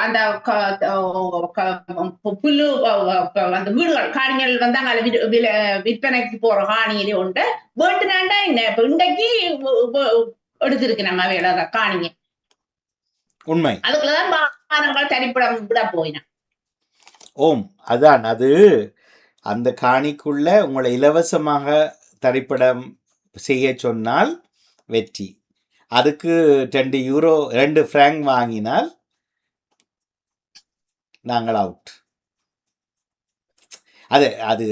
அந்த புல்லு அந்த வீடுகள் காணிகள் வந்து அங்கே விற்பனைக்கு போற காணியில உண்டு வேண்டுனாண்டா என்ன இப்ப இன்றைக்கு எடுத்திருக்கு நம்ம வேலை காணிங்க உண்மை. அதுக்குள்ளதான் வாகனங்கள் தனிப்படம் விட போயின. ஓம் அதான் அது அந்த காணிக்குள்ள உங்களை இலவசமாக தரிப்படம் செய்ய சொன்னால் வெற்றி. அதுக்கு 2 யூரோ 2 ஃப்ராங்க் வாங்கினால் நாங்கள் அவுட். அது அது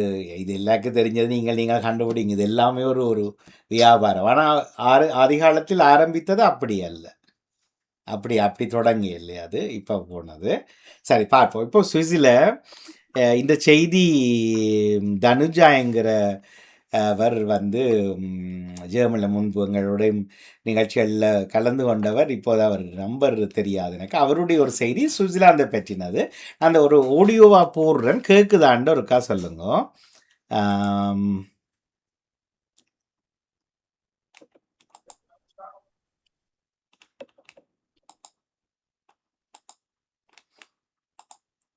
இது எல்லாருக்கும் தெரிஞ்சது. நீங்கள் கண்டுபிடிங்க. இது எல்லாமே ஒரு வியாபாரம். ஆனால் அதிகாலத்தில் ஆரம்பித்தது அப்படி அல்ல. அப்படி தொடங்கி இல்லையா அது இப்போ போனது. சரி பார்ப்போம். இப்போ சுவிஸில் இந்த செய்தி தனுஜாங்கிற அவர் வந்து ஜெர்மனில் முன்பு எங்களுடைய நிகழ்ச்சிகளில் கலந்து கொண்டவர். இப்போது அவர் நம்பர் தெரியாது எனக்கு. அவருடைய ஒரு செய்தி சுவிட்சர்லாந்தை பற்றினது. அந்த ஒரு ஆடியோவா போடுறேன், கேட்குதான்னு ஒருக்கா சொல்லுங்க.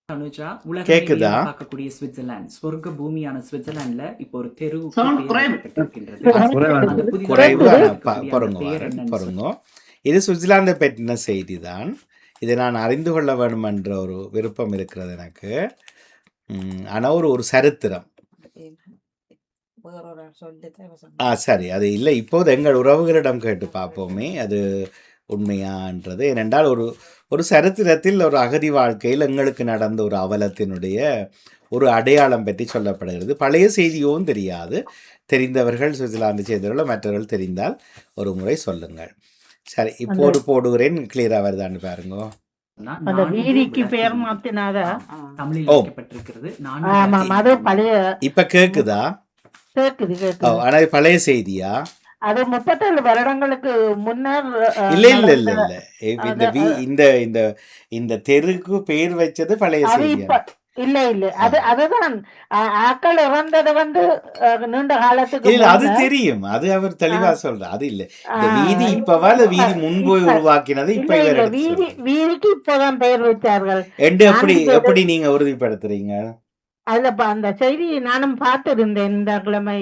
அனுஜா உலகிலேயே பார்க்கக்கூடிய சுவிட்சர்லாந்து சொர்க்க பூமியான சுவிட்சர்லாந்துல இப்போ ஒரு தெரு இது சுவிட்சர்லாந்தை பற்றின செய்தி தான். இதை நான் அறிந்து கொள்ள வேண்டும் என்ற ஒரு விருப்பம் இருக்கிறது எனக்கு. ஆனால் ஒரு சரித்திரம். சரி, அது இல்லை. இப்போது எங்கள் உறவுகளிடம் கேட்டு பார்ப்போமே அது உண்மையான்றது. ஏனென்றால் ஒரு சரித்திரத்தில் ஒரு அகதி வாழ்க்கையில் எங்களுக்கு நடந்த ஒரு அவலத்தினுடைய ஒரு அடையாளம் பற்றி சொல்லப்படுகிறது. பழைய செய்தியும் தெரியாது. தெரிந்தவர்கள் சுவிட்சர்லாந்து சேர்ந்தவர்கள் மற்றவர்கள் தெரிந்தால் ஒரு முறை சொல்லுங்கள். சரி, இப்போது போடுகிறேன். கிளியரா வருதான்னு பாருங்க. இப்ப கேக்குதா? ஆனா பழைய செய்தியா? அது 37 வருடங்களுக்கு முன்னர். இந்த தெருக்கு பேர் வச்சது பழைய செய்தியா? இல்ல அதுதான் ஆக்கள் இறந்தது வந்து நீண்ட காலத்துக்கு அது தெரியும். அது அவர் தெளிவா சொல்ற. அது இல்ல இந்த வீதி இப்பவா இல்ல வீதி முன்பு உருவாக்கினது இப்ப வீதிக்கு இப்பதான் பெயர் வச்சார்கள். எப்படி நீங்க உறுதிப்படுத்துறீங்க? அதுல அந்த செய்தி நானும் பார்த்திருந்தேன் இந்த கிழமை.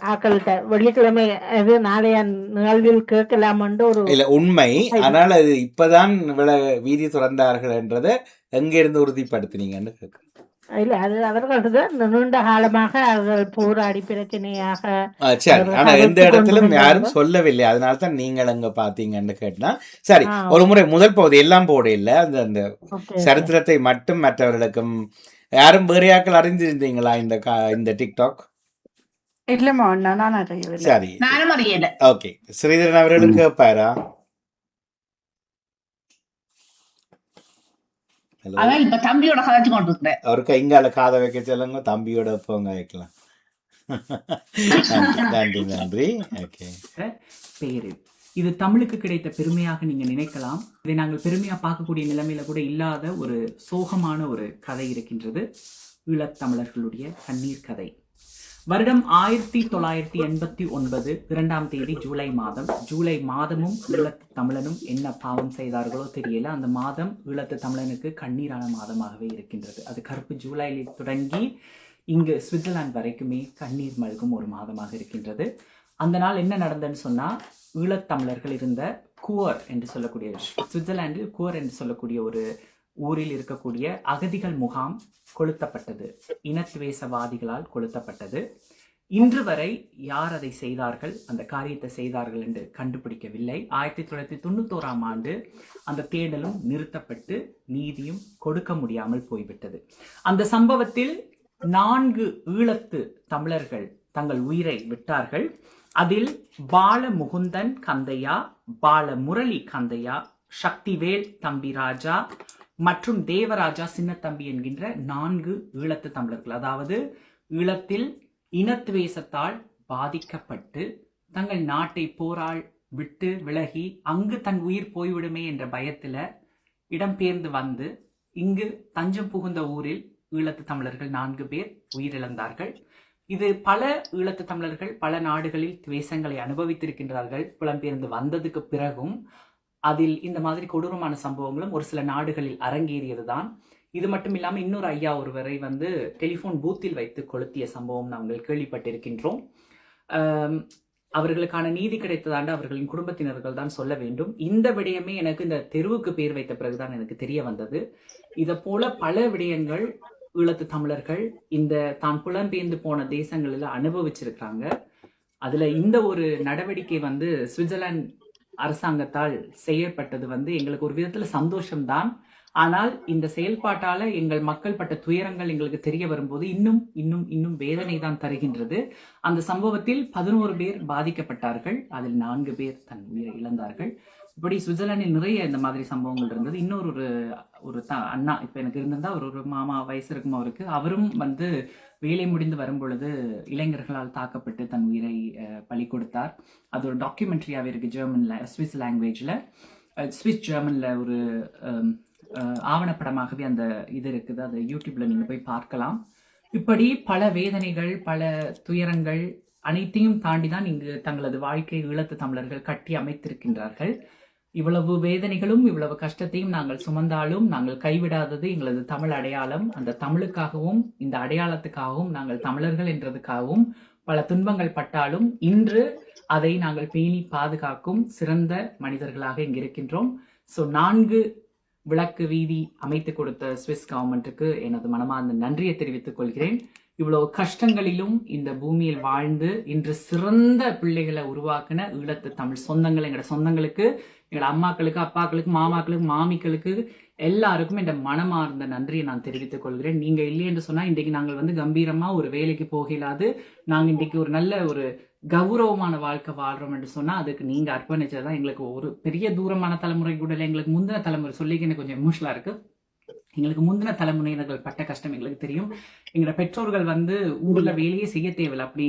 ஆக்கள்கிட்ட வெள்ளிக்கிழமை அது நாளைய நிகழ்வில் கேட்கலாம் இல்ல உண்மை. ஆனால் அது இப்பதான் வீதி திறந்தார்கள் என்றதை எங்க இருந்து உறுதிப்படுத்தினீங்கன்னு கேட்க. இல்ல அது அவர்கள்தான் நீண்ட காலமாக அவர்கள் போராடி பிரச்சனையாக. சரி, ஆனா எந்த இடத்திலும் யாரும் சொல்லவில்லை. அதனால தான் நீங்கள் அங்க பாத்தீங்கன்னு கேட்டா. சரி, ஒரு முறை முதல் பகுதி எல்லாம் போட இல்ல அந்த சரித்திரத்தை மட்டும் மற்றவர்களுக்கும் யாரும் வேறையாக்கள் அறிந்திருந்தீங்களா இந்த டிக்டாக்? இல்லம்மா, நான் அறியவில்லை. சரி, நானும் அறியல. ஓகே, ஸ்ரீதரன் அவர்களுக்கு கேட்பாரா? இப்ப தம்பியோட கதைச்சு கொண்டிருக்கிறேன். அவருக்கு இங்கால காதை வைக்க சொல்லுங்க, தம்பியோட போங்க வைக்கலாம். நன்றி. ஓகே, பேரு இது தமிழுக்கு கிடைத்த பெருமையாக நீங்க நினைக்கலாம். இதை நாங்கள் பெருமையா பார்க்கக்கூடிய நிலைமையில கூட இல்லாத ஒரு சோகமான ஒரு கதை இருக்கின்றது. ஈழத்தமிழர்களுடைய கண்ணீர் கதை. வருடம் 1989 2ஆம் தேதி ஜூலை மாதமும் ஈழத்து தமிழனும் என்ன பாவம் செய்தார்களோ தெரியல. அந்த மாதம் ஈழத்து தமிழனுக்கு கண்ணீரான மாதமாகவே இருக்கின்றது. அது கருப்பு ஜூலையில் தொடங்கி இங்கு சுவிட்சர்லாந்து வரைக்குமே கண்ணீர் மல்கும் ஒரு மாதமாக இருக்கின்றது. அந்த நாள் என்ன நடந்ததுன்னு சொன்னா, ஈழத்தமிழர்கள் இருந்த கூவர் என்று சொல்லக்கூடிய சுவிட்சர்லாந்தில் கூவர் என்று சொல்லக்கூடிய ஒரு ஊரில் இருக்கக்கூடிய அகதிகள் முகாம் கொளுத்தப்பட்டது. இனத்துவேசவாதிகளால் கொளுத்தப்பட்டது. இன்று வரை யார் அதை செய்தார்கள், அந்த காரியத்தை செய்தார்கள் என்று கண்டுபிடிக்கவில்லை. 1991ஆம் ஆண்டு அந்த தேடலும் நிறுத்தப்பட்டு நீதியும் கொடுக்க முடியாமல் போய்விட்டது. அந்த சம்பவத்தில் 4 ஈழத்து தமிழர்கள் தங்கள் உயிரை விட்டார்கள். அதில் பால முகுந்தன் கந்தையா, பால முரளி கந்தையா, சக்திவேல் தம்பிராஜா மற்றும் தேவராஜா சின்னத்தம்பி என்கின்ற 4 ஈழத்து தமிழர்கள், அதாவது ஈழத்தில் இனத்துவேசத்தால் பாதிக்கப்பட்டு தங்கள் நாட்டை போரால் விட்டு விலகி அங்கு தன் உயிர் போய்விடுமே என்ற பயத்துல இடம்பெயர்ந்து வந்து இங்கு தஞ்சம் புகுந்த ஊரில் ஈழத்து தமிழர்கள் 4 பேர் உயிரிழந்தார்கள். இது பல ஈழத்து தமிழர்கள் பல நாடுகளில் துவேசங்களை அனுபவித்திருக்கின்றார்கள் புலம்பெயர்ந்து வந்ததுக்கு பிறகும். அதில் இந்த மாதிரி கொடூரமான சம்பவங்களும் ஒரு சில நாடுகளில் அரங்கேறியது தான். இது மட்டும் இல்லாமல் இன்னொரு ஐயா ஒருவரை வந்து டெலிஃபோன் பூத்தில் வைத்து கொளுத்திய சம்பவம் நாங்கள் கேள்விப்பட்டிருக்கின்றோம். அவர்களுக்கான நீதி கிடைத்ததாண்டு அவர்களின் குடும்பத்தினர்கள் தான் சொல்ல வேண்டும். இந்த விடயமே எனக்கு இந்த தெருவுக்கு பேர் வைத்த பிறகுதான் எனக்கு தெரிய வந்தது. இதை போல பல விடயங்கள் ஈழத்து தமிழர்கள் இந்த தான் புலம்பெயர்ந்து போன தேசங்களில் அனுபவிச்சிருக்காங்க. அதுல இந்த ஒரு நடவடிக்கை வந்து சுவிட்சர்லாந்து அரசாங்கத்தால் செய்யப்பட்டது வந்து எங்களுக்கு ஒரு விதத்துல சந்தோஷம்தான். ஆனால் இந்த செயல்பாட்டால எங்கள் மக்கள் பட்ட துயரங்கள் எங்களுக்கு தெரிய வரும்போது இன்னும் இன்னும் இன்னும் வேதனை தான் தருகின்றது. அந்த சம்பவத்தில் 11 பேர் பாதிக்கப்பட்டார்கள். அதில் 4 பேர் தன் உயிரை இழந்தார்கள். இப்படி சுவிட்சர்லாந்தில் நிறைய இந்த மாதிரி சம்பவங்கள் இருந்தது. இன்னொரு ஒரு அண்ணா இப்ப எனக்கு இருந்திருந்தா ஒரு மாமா வயசு இருக்கும் அவருக்கு, அவரும் வந்து வேலை முடிந்து வரும் பொழுது இளைஞர்களால் தாக்கப்பட்டு தன் உயிரை பலி கொடுத்தார். அது ஒரு டாக்குமெண்ட்ரியாவே இருக்கு ஜெர்மன்ல, ஸ்விஸ் லாங்குவேஜ்ல, ஸ்விஸ் ஜெர்மன்ல ஒரு ஆவணப்படமாகவே அந்த இது இருக்குது. அதை யூடியூப்ல நீங்க போய் பார்க்கலாம். இப்படி பல வேதனைகள் பல துயரங்கள் அனைத்தையும் தாண்டிதான் இங்கு தங்களது வாழ்க்கை ஈழத்து தமிழர்கள் கட்டி அமைத்திருக்கின்றார்கள். இவ்வளவு வேதனைகளும் இவ்வளவு கஷ்டத்தையும் நாங்கள் சுமந்தாலும் நாங்கள் கைவிடாதது எங்களது தமிழ் அடையாளம். அந்த தமிழுக்காகவும் இந்த அடையாளத்துக்காகவும் நாங்கள் தமிழர்கள் என்றதுக்காகவும் பல துன்பங்கள் பட்டாலும் இன்று அதை நாங்கள் பேணி பாதுகாக்கும் சிறந்த மனிதர்களாக இங்கு இருக்கின்றோம். ஸோ 4 விளக்கு வீதி அமைத்து கொடுத்த சுவிஸ் கவர்மெண்ட்டுக்கு எனது மனமார்ந்த நன்றியை தெரிவித்துக் கொள்கிறேன். இவ்வளவு கஷ்டங்களிலும் இந்த பூமியில் வாழ்ந்து இன்று சிறந்த பிள்ளைகளை உருவாக்கின ஈழத்து தமிழ் சொந்தங்கள், எங்களோட சொந்தங்களுக்கு, எங்களோட அம்மாக்களுக்கு, அப்பாக்களுக்கு, மாமாக்களுக்கு, மாமிக்களுக்கு எல்லாருக்கும் என் மனமார்ந்த நன்றியை நான் தெரிவித்துக் கொள்கிறேன். நீங்க இல்லை என்று சொன்னா இன்றைக்கு நாங்கள் வந்து கம்பீரமா ஒரு வேலைக்கு போகலாது, நாங்க இன்றைக்கு ஒரு நல்ல ஒரு கௌரவமான வாழ்க்கை வாழ்றோம் என்று சொன்னா அதுக்கு நீங்க அர்ப்பணிச்சதுதான். எங்களுக்கு ஒரு பெரிய தூரமான தலைமுறை கூட இல்லை, எங்களுக்கு முந்தின தலைமுறை சொல்லிக்க எனக்கு கொஞ்சம் எமோஷனலா இருக்கு. எங்களுக்கு முந்தின தலைமுறையினர்கள் பட்ட கஷ்டம் எங்களுக்கு தெரியும். எங்களோட பெற்றோர்கள் வந்து ஊர்ல வேலையே செய்ய தேவையில்லை. அப்படி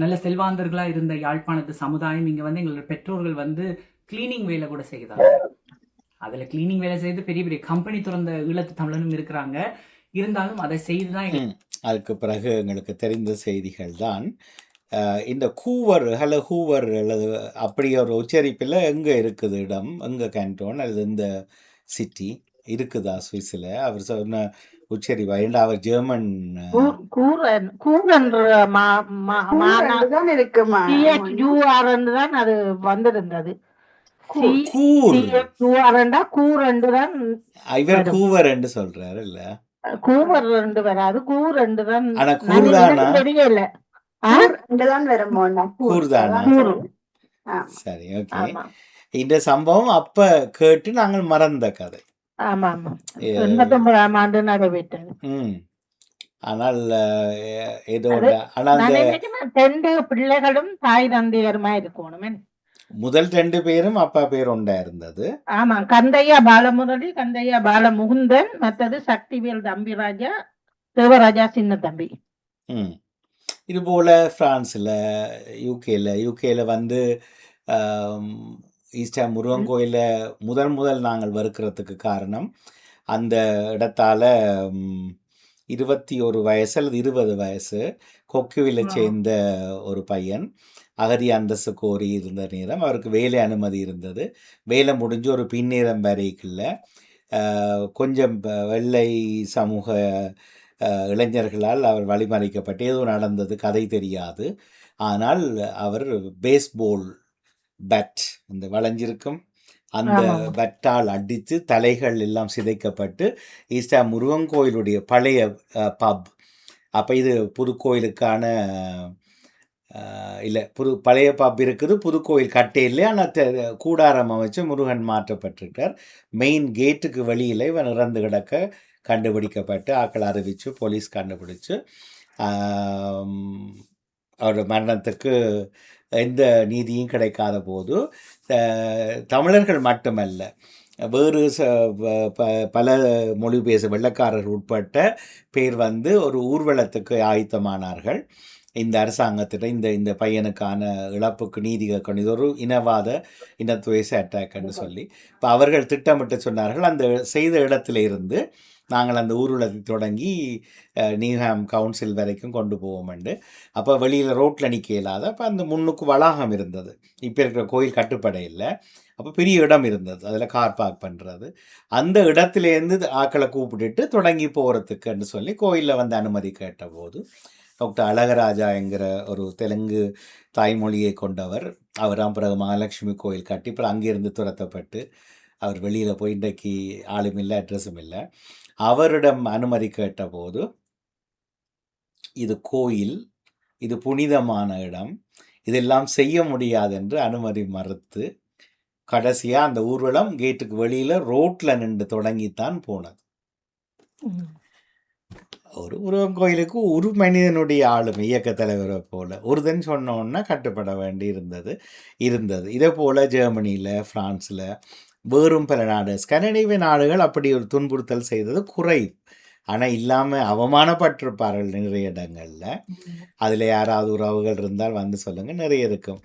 நல்ல செல்வாந்தர்களா இருந்த யாழ்ப்பாணத்து சமுதாயம் இங்க வந்து எங்களோட பெற்றோர்கள் வந்து கிளீனிங் வேலை கூட செய்தாங்க. அதுல கிளீனிங் வேலை செய்து பெரிய பெரிய கம்பெனி திறந்த ஈழத்து தமிழனும் இருக்கிறாங்க. இருந்தாலும் அதை செய்துதான் அதுக்கு பிறகு எங்களுக்கு தெரிந்த செய்திகள் தான் இந்த கூவர் ஹூவர் அல்லது அப்படி ஒரு உச்சரிப்பில் எங்கே இருக்குது இடம், எங்கே கேன்டோன் அல்லது இந்த சிட்டி இருக்குதா சுவிஸில்? அவர் சொன்ன உச்சரிப்பா ஏண்டா அவர் ஜெர்மன் தான் அது வந்திருந்தது. இவர் கூவர் என்று சொல்றாரு இல்ல, கூவர் ரெண்டு வராது, கூர் ரெண்டு தான். ஆனா கூர்தானா தெரியல, கூர்தானா? சரி, ஓகே. இந்த சம்பவம் அப்ப கேட்டு நாங்கள் மறந்த கதை. ஆமா ஆமா, 89ஆம் ஆண்டு நடைபெற்றது. ஆனால் ஏதோ ரெண்டு பிள்ளைகளும் தாய் தந்தையருமா இருக்கணும். முதல் 2 பேரும் அப்பா பேர் ஒன்றா இருந்தது. ஆமா, கந்தையா பாலமுரளி, கந்தையா பாலமுகுந்தன், மற்றது சக்திவேல் தம்பிராஜா, தேவராஜா சின்ன தம்பி. இது போல பிரான்ஸ்ல, யூகேல வந்து ஈஸ்டர் முருகன் கோயில முதல் நாங்கள் வறுக்கிறதுக்கு காரணம் அந்த இடத்தால 21 வயசு அல்லது 20 வயசு கொக்குவில சேர்ந்த ஒரு பையன் அகதி அந்தஸ்து கோரி இருந்த நேரம் அவருக்கு வேலை அனுமதி இருந்தது. வேலை முடிஞ்சு ஒரு பின்னேரம் வரைக்குள்ள கொஞ்சம் வெள்ளை சமூக இளைஞர்களால் அவர் வழிமறிக்கப்பட்டு ஏதோ நடந்தது, கதை தெரியாது. ஆனால் அவர் பேஸ்பால் பேட், இந்த வளைஞ்சிருக்கும் அந்த பேட்டால் அடித்து தலைகள் எல்லாம் சிதைக்கப்பட்டு ஈஸ்டர் முருகன் கோயிலுடைய பழைய பப், அப்போ இது புதுக்கோயிலுக்கான இல்லை, பழைய பப் இருக்குது, புதுக்கோயில் கட்டையிலே, ஆனால் கூடாரம் அமைச்சு முருகன் மாற்றப்பட்டிருக்கார். மெயின் கேட்டுக்கு வெளியில் இவன் இறந்து கிடக்க கண்டுபிடிக்கப்பட்டு ஆக்கள் அறிவித்து போலீஸ் கண்டுபிடிச்சு அவரோட மரணத்துக்கு எந்த நீதியும் கிடைக்காத போது தமிழர்கள் மட்டுமல்ல, வேறு பல மொழி பேச வெள்ளக்காரர்கள் உட்பட்ட பேர் வந்து ஒரு ஊர்வலத்துக்கு ஆயத்தமானார்கள். இந்த அரசாங்கத்திட்ட இந்த பையனுக்கான இழப்புக்கு நீதி கேட்கணும், இது ஒரு இனத்துவேச அட்டாக்னு சொல்லி இப்போ அவர்கள் திட்டமிட்டு சொன்னார்கள். அந்த செய்த இடத்துல இருந்து நாங்கள் அந்த ஊர்வலத்தை தொடங்கி நியூஹாம் கவுன்சில் வரைக்கும் கொண்டு போவோம்ண்டு. அப்போ வெளியில் ரோட்டில் நிற்க இல்லாத அப்போ அந்த முன்னுக்கு வளாகம் இருந்தது, இப்போ இருக்கிற கோயில் கட்டுப்படை இல்லை. அப்போ பெரிய இடம் இருந்தது, அதில் கார் பார்க் பண்ணுறது. அந்த இடத்துலேருந்து ஆக்களை கூப்பிட்டுட்டு தொடங்கி போகிறதுக்குன்னு சொல்லி கோயிலில் வந்து அனுமதி கேட்டபோது டாக்டர் அழகராஜா என்கிற ஒரு தெலுங்கு தாய்மொழியை கொண்டவர், அவராம் பிறகு மகாலட்சுமி கோயில் கட்டி அப்புறம் அங்கேருந்து துரத்தப்பட்டு அவர் வெளியில் போய் இன்றைக்கு ஆளும் இல்லை, அட்ரஸும் இல்லை. அவரிடம் அனுமதி கேட்டபோது இது கோயில், இது புனிதமான இடம், இதெல்லாம் செய்ய முடியாது என்று அனுமதி மறுத்து கடைசியாக அந்த ஊர்வலம் கேட்டுக்கு வெளியில் ரோட்டில் நின்று தொடங்கித்தான் போனது. ஒரு உருவம் கோயிலுக்கு ஒரு மனிதனுடைய ஆளுமை இயக்க தலைவரை போல ஒருதன் சொன்னோன்னா கட்டுப்பட வேண்டி இருந்தது. இதே போல் ஜெர்மனியில், ஃப்ரான்ஸில், வேறும் பல ஸ்கandinavian நாடுகள் அப்படி ஒரு துன்புறுத்தல் செய்தது குறைவு. ஆனால் இல்லாமல் அவமானப்பட்டிருப்பார்கள் நிறைய இடங்களில். அதில் யாராவது உறவுகள் இருந்தால் வந்து சொல்லுங்கள், நிறைய இருக்கும்.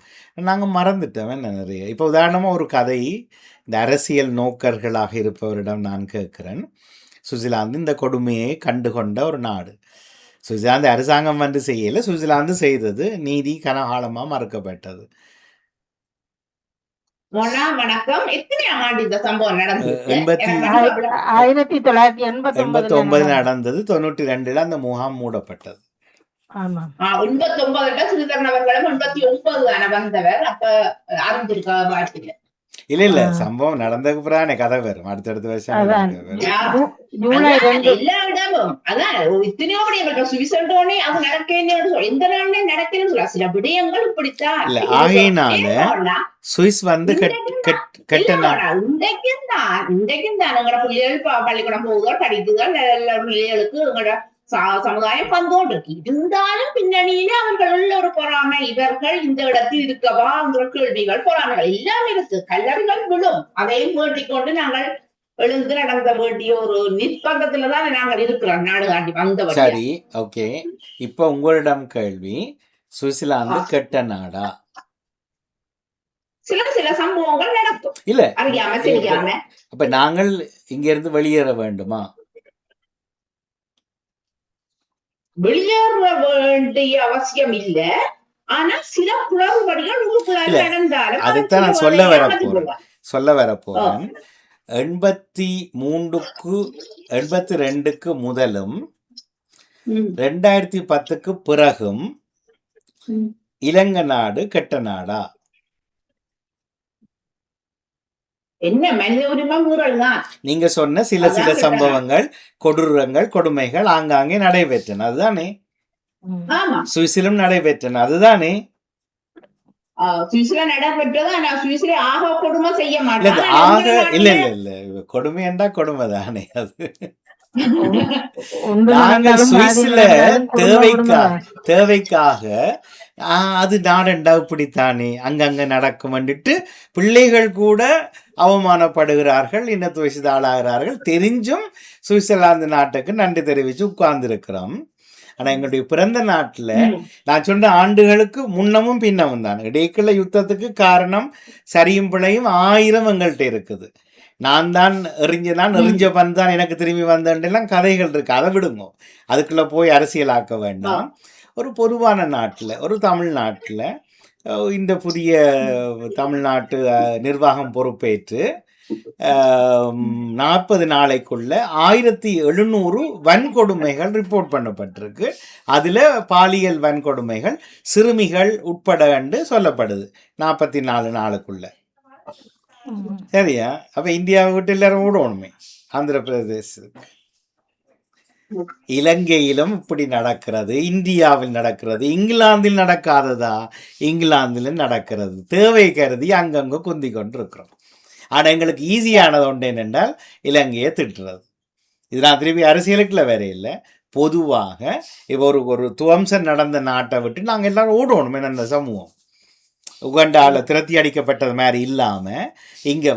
நாங்கள் மறந்துட்டோம் நிறைய. இப்போ உதாரணமாக ஒரு கதை, இந்த அரசியல் நோக்கர்களாக இருப்பவரிடம் நான் கேட்குறேன். சுவிட்சர்லாந்து இந்த கொடுமையை கண்டுகொண்ட ஒரு நாடு. சுவிட்சர்லாந்து அரசாங்கம் வந்து செய்யலை, சுவிட்சர்லாந்து செய்தது நீதி கனகாலமாக மறுக்கப்பட்டது. வணக்கம். எத்தனையாம் ஆண்டு இந்த சம்பவம் நடந்தது? 1989 நடந்தது. 92 அந்த முகாம் மூடப்பட்டது. 89 ஸ்ரீதரன் அவர்களும் 89 தானே வந்தவர். அப்ப அறிஞ்சிருக்க வார்த்தையில இல்ல சம்பவம் நடந்ததுக்கு பிறகு கதை வரும், அடுத்தடுத்த வருஷம் எல்லா இடமும் அதான் இத்தனையோ விடயங்கள் சுவிசண்டோனே அது நடக்க எந்த நாளே நடக்கணும்னு சொல்ல சில விடயங்கள் இப்படித்தான் இல்ல. ஆகையினால சுவிஸ் வந்து இன்றைக்கும் தான் எங்களோட பிள்ளைகள் பள்ளிக்கூடம் போகுதோ படிக்குதல் எல்லா பிள்ளைகளுக்கு எங்களோட சமுதாயம் பந்தோடு இருக்கு. இருந்தாலும் பின்னணியில அவர்கள் ஒரு பொறாமை, இவர்கள் இந்த இடத்தில் இருக்கவா என்ற கேள்விகள், பொறாமைகள் எல்லாம் இருக்கு. கல்லறிகள் விழும், அதையும் வேண்டிக் கொண்டு நாங்கள் எழுந்து நடந்த வேண்டிய ஒரு நிர்பந்தத்துலதான் நாங்கள் இருக்கிறோம். நாடு காண்டி வந்தவர். சரி, ஓகே. இப்ப உங்களிடம் கேள்வி, சுவிட்சர்லாந்து கெட்ட நாடா? சில சம்பவங்கள் நடக்கும், இல்ல அறியாம செய்யாம. அப்ப நாங்கள் இங்க இருந்து வெளியேற வேண்டுமா? வெளியேற வேண்டிய அவசியம் இல்ல. ஆனா சில குளறுபடிகள் உங்களுக்குள்ளார நடந்தாலும் அதைத்தான் நான் சொல்ல வரப்போறேன். 82க்கு முதலும் 2010க்கு பிறகும் இலங்கை நாடு கெட்ட நாடா? என்ன மனித உரிமை மீறல் தான். நீங்க சொன்ன சில சம்பவங்கள், கொடூரங்கள், கொடுமைகள் ஆங்காங்கே நடைபெற்றன, அதுதானே? சுவிஸிலும் நடைபெற்றன, அதுதானே? சுவிஸ்ல நடைபெற்றது. ஆனா சுவிஸ்ல ஆக கொடுமை செய்ய மாட்டாங்க. இல்ல கொடுமை என்றா கொடுமை தானே அது. நாங்கள் சுவிஸ்ல தேவைக்காக அது நாடண்டா இப்படித்தானே அங்கங்க நடக்கும் வந்துட்டு பிள்ளைகள் கூட அவமானப்படுகிறார்கள், இனத்துவசித ஆளாகிறார்கள். தெரிஞ்சும் சுவிட்சர்லாந்து நாட்டுக்கு நன்றி தெரிவித்து உட்கார்ந்து இருக்கிறோம். ஆனா எங்களுடைய பிறந்த நாட்டுல நான் சொன்ன ஆண்டுகளுக்கு முன்னமும் பின்னமும் தான் இடைக்குள்ள யுத்தத்துக்கு காரணம் சரியும் பிழையும் 1000 எங்கள்கிட்ட இருக்குது. நான் தான் எறிஞ்ச பந்தான் எனக்கு திரும்பி வந்தேன்லாம் கதைகள் இருக்கு. அதை விடுங்க, அதுக்குள்ள போய் அரசியலாக்க வேண்டாம். ஒரு பொதுவான நாட்டில், ஒரு தமிழ்நாட்டில் இந்த புதிய தமிழ்நாட்டு நிர்வாகம் பொறுப்பேற்று 40 நாளைக்குள்ள 1700 வன்கொடுமைகள் ரிப்போர்ட் பண்ணப்பட்டிருக்கு. அதில் பாலியல் வன்கொடுமைகள் சிறுமிகள் உட்பட சொல்லப்படுது 44 நாளுக்குள்ள. சரியா? அப்ப இந்தியாவை விட்டு எல்லாரும் ஓடணுமே. ஆந்திர பிரதேசத்துக்கு, இலங்கையிலும் இப்படி நடக்கிறது, இந்தியாவில் நடக்கிறது. இங்கிலாந்தில் நடக்காததா? இங்கிலாந்திலும் நடக்கிறது. தேவை கருதி அங்கங்க குந்தி கொண்டு இருக்கிறோம். ஆனால் எங்களுக்கு ஈஸியானது ஒன்று என்னென்றால் இலங்கையை திட்டுறது. இது நான் திருப்பி அரசியலுக்குள்ள வேற இல்லை, பொதுவாக இப்போ ஒரு துவம்சம் நடந்த நாட்டை விட்டு நாங்கள் எல்லாரும் ஓடணும். அந்த சமூகம் உகண்டால திரத்தி அடிக்கப்பட்டது மாதிரி இல்லாமல் இங்கே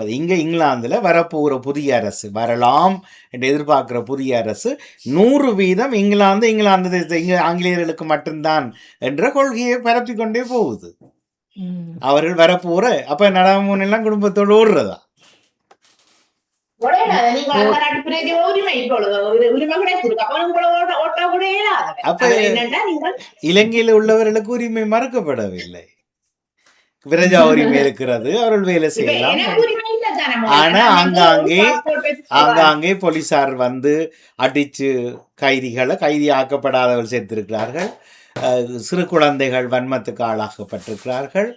இங்கிலாந்தில் வரப்போகிற புதிய அரசு வரலாம் என்று எதிர்பார்க்குற புதிய அரசு 100% இங்கிலாந்து தேச ஆங்கிலேயர்களுக்கு மட்டும்தான் என்ற கொள்கையை பரப்பி கொண்டே போகுது. அவர்கள் வரப்போகிற அப்போ நடாமூனெல்லாம் குடும்பத்தோடு ஓடுறதா? நீங்க அந்த நாட்டு பிரஜை உரிமை உரிமை கிடைச்சிருக்கு. அப்ப உங்களோட ஓட்ட கூட இயலாது. அப்ப என்னன்னா நீங்கள் இலங்கையில் உள்ளவர்களுக்கு உரிமை மறுக்கப்படவில்லை. பிரஜா உரிமை இருக்கிறது, அவர்கள் வேலை செய்யலாம். எனக்கு உரிமை இல்லை தானே. ஆனா ஆங்காங்கே போலீசார் வந்து அடிச்சு கைதி ஆக்கப்படாதவர்கள் சேர்த்திருக்கிறார்கள். சிறு குழந்தைகள் வன்மத்துக்கு ஆளாக்கப்பட்டிருக்கிறார்கள்.